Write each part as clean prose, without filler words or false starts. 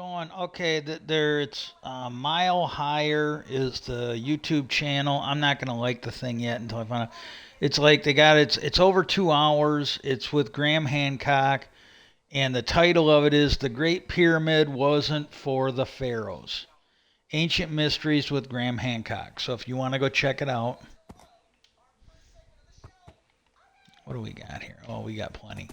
going. Okay, there it's Mile Higher is the YouTube channel. I'm not gonna like the thing yet until I find out. It's like they got it's over 2 hours. It's with Graham Hancock, and the title of it is "The Great Pyramid Wasn't for the Pharaohs: Ancient Mysteries with Graham Hancock." So if you want to go check it out, what do we got here? Oh, we got plenty.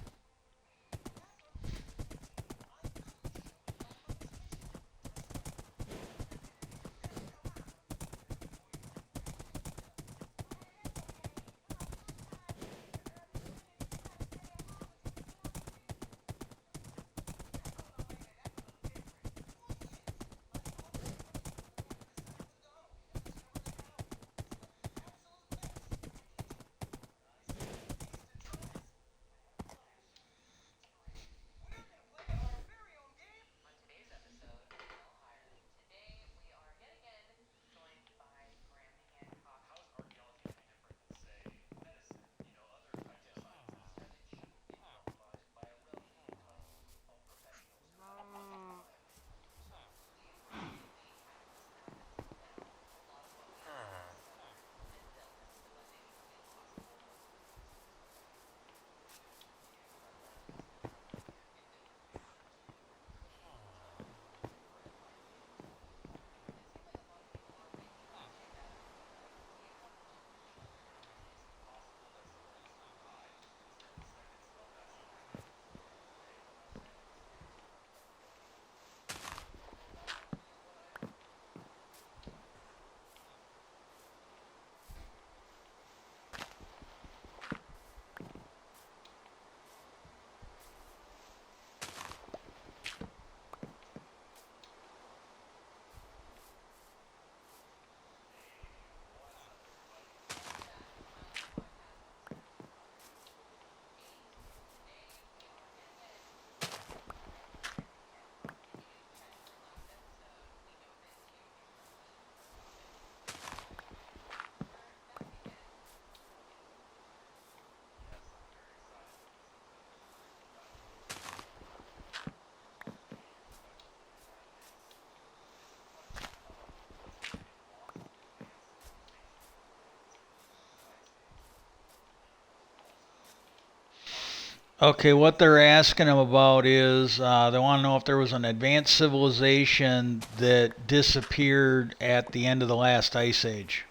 Okay, what they're asking him about is they want to know if there was an advanced civilization that disappeared at the end of the last ice age.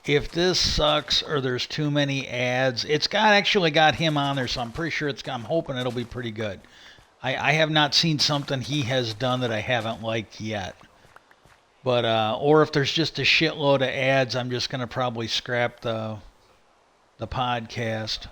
If this sucks or there's too many ads, it's got actually got him on there, so I'm pretty sure it's. I'm hoping it'll be pretty good. I have not seen something he has done that I haven't liked yet. But or if there's just a shitload of ads, I'm just gonna probably scrap the podcast.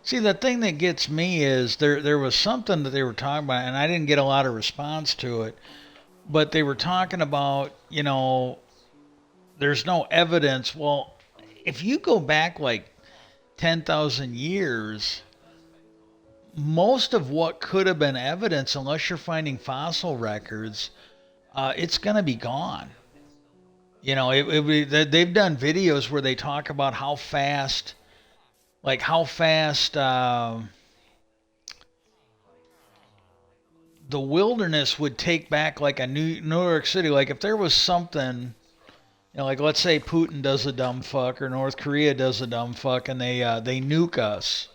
See, the thing that gets me is there was something that they were talking about, and I didn't get a lot of response to it. But they were talking about, there's no evidence. Well, if you go back like 10,000 years, most of what could have been evidence, unless you're finding fossil records, it's going to be gone. They've done videos where they talk about how fast the wilderness would take back like a New York City. Like if there was something, like let's say Putin does a dumb fuck or North Korea does a dumb fuck, and they nuke us,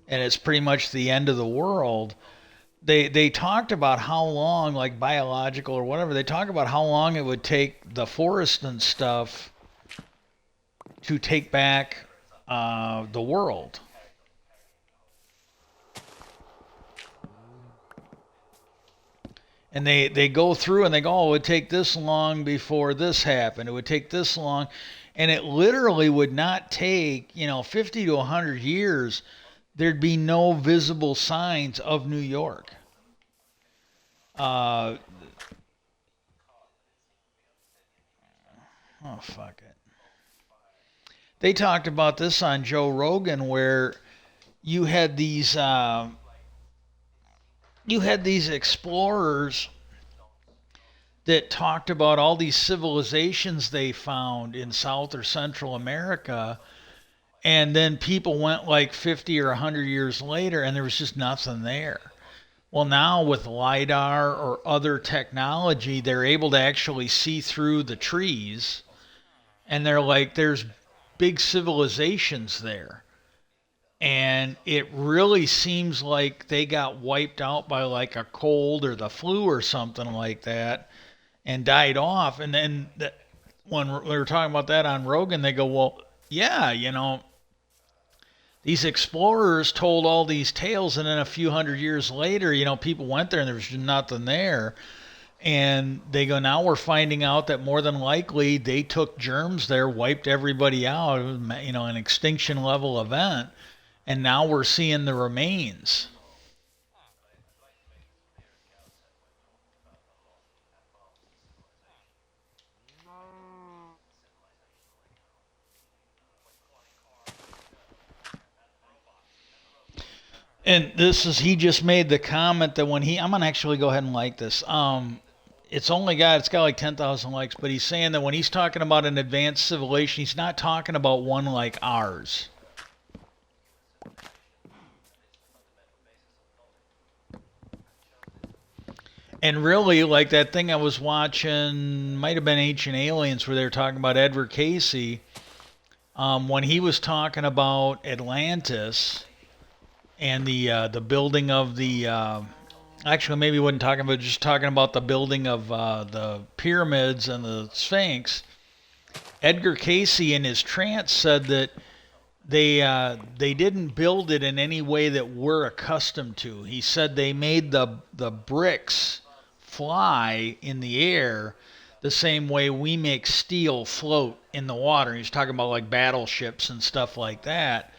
and it's pretty much the end of the world. They talked about how long, like biological or whatever, they talk about how long it would take the forest and stuff to take back the world. And they go through and they go, oh, it would take this long before this happened. It would take this long. And it literally would not take, 50 to 100 years. There'd be no visible signs of New York. Uh, oh, fuck it. They talked about this on Joe Rogan where you had these explorers that talked about all these civilizations they found in South or Central America, and then people went like 50 or 100 years later and there was just nothing there. Well, now with LIDAR or other technology, they're able to actually see through the trees, and they're like, there's big civilizations there. And it really seems like they got wiped out by like a cold or the flu or something like that and died off. And then when we were talking about that on Rogan, they go, well, yeah, these explorers told all these tales, and then a few hundred years later, people went there and there was nothing there. And they go, now we're finding out that more than likely they took germs there, wiped everybody out. It was, an extinction level event. And now we're seeing the remains. And he just made the comment that I'm going to actually go ahead and like this. It's got like 10,000 likes, but he's saying that when he's talking about an advanced civilization, he's not talking about one like ours. And really, like that thing I was watching, might have been Ancient Aliens, where they were talking about Edward Casey. When he was talking about Atlantis and the building of the actually maybe he wasn't talking about, just talking about the building of the pyramids and the Sphinx. Edgar Casey in his trance said that they didn't build it in any way that we're accustomed to. He said they made the bricks fly in the air the same way we make steel float in the water. He's talking about like battleships and stuff like that.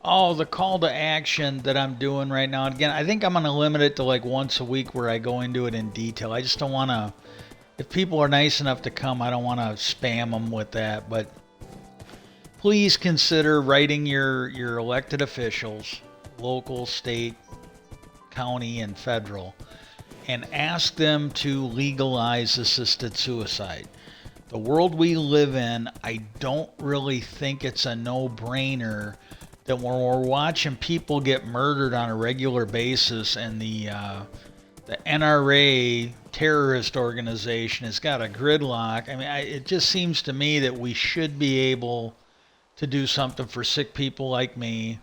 Oh, the call to action that I'm doing right now. Again, I think I'm going to limit it to like once a week where I go into it in detail. I just don't want to. If people are nice enough to come, I don't want to spam them with that. But please consider writing your elected officials, local, state, county, and federal, and ask them to legalize assisted suicide. The world we live in, I don't really think it's a no-brainer that when we're watching people get murdered on a regular basis and the NRA terrorist organization has got a gridlock. I mean, it just seems to me that we should be able to do something for sick people like me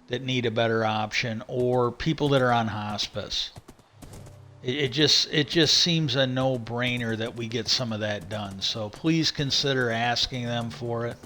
that need a better option, or people that are on hospice. It just seems a no-brainer that we get some of that done. So please consider asking them for it.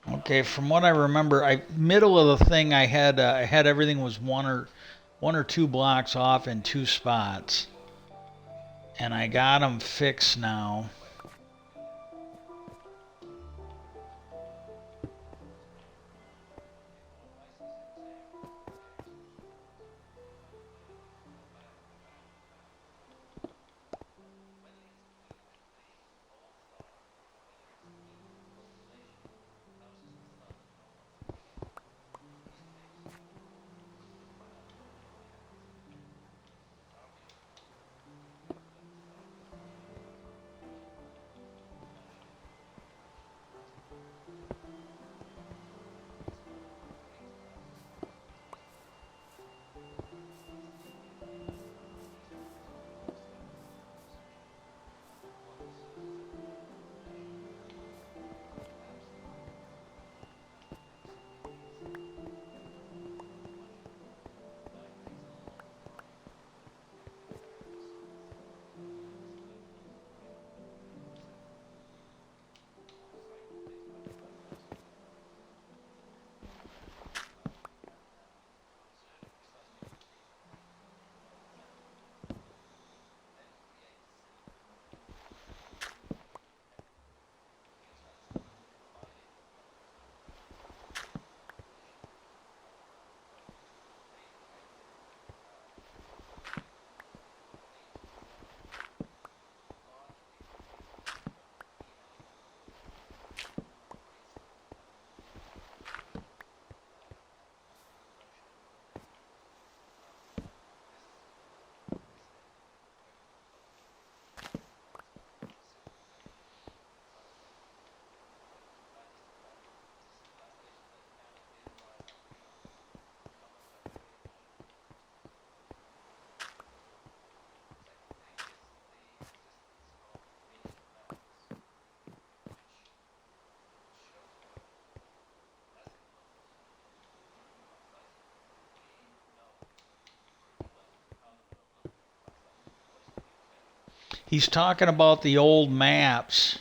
Okay, from what I remember, I middle of the thing I had everything was one or two blocks off in two spots, and I got them fixed now. He's talking about the old maps.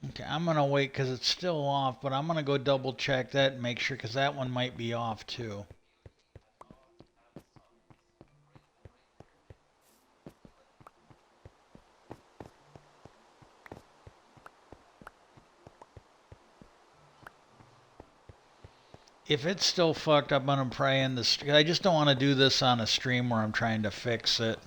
Okay, I'm gonna wait because it's still off, but I'm gonna go double check that and make sure because that one might be off too. If it's still fucked up, I'm gonna probably end this. I just don't want to do this on a stream where I'm trying to fix it.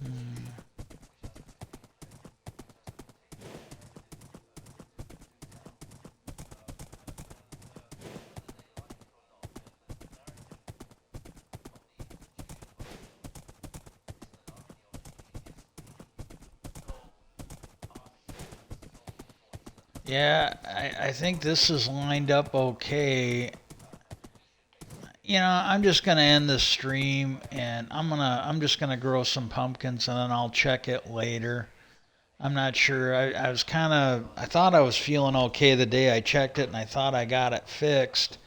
Mm. Yeah, I think this is lined up okay. I'm just gonna end the stream and I'm just gonna grow some pumpkins and then I'll check it later. I'm not sure. I was I thought I was feeling okay the day I checked it and I thought I got it fixed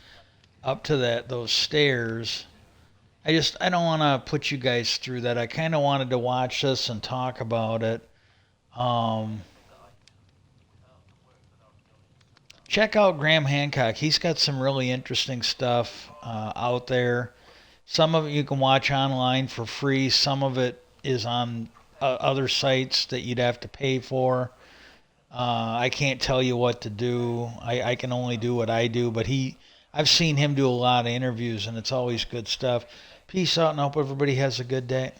up to those stairs. I don't want to put you guys through that. I kind of wanted to watch this and talk about it. Um, Check out Graham Hancock. He's got some really interesting stuff out there. Some of it you can watch online for free. Some of it is on other sites that you'd have to pay for. I can't tell you what to do. I can only do what I do. But I've seen him do a lot of interviews, and it's always good stuff. Peace out, and I hope everybody has a good day.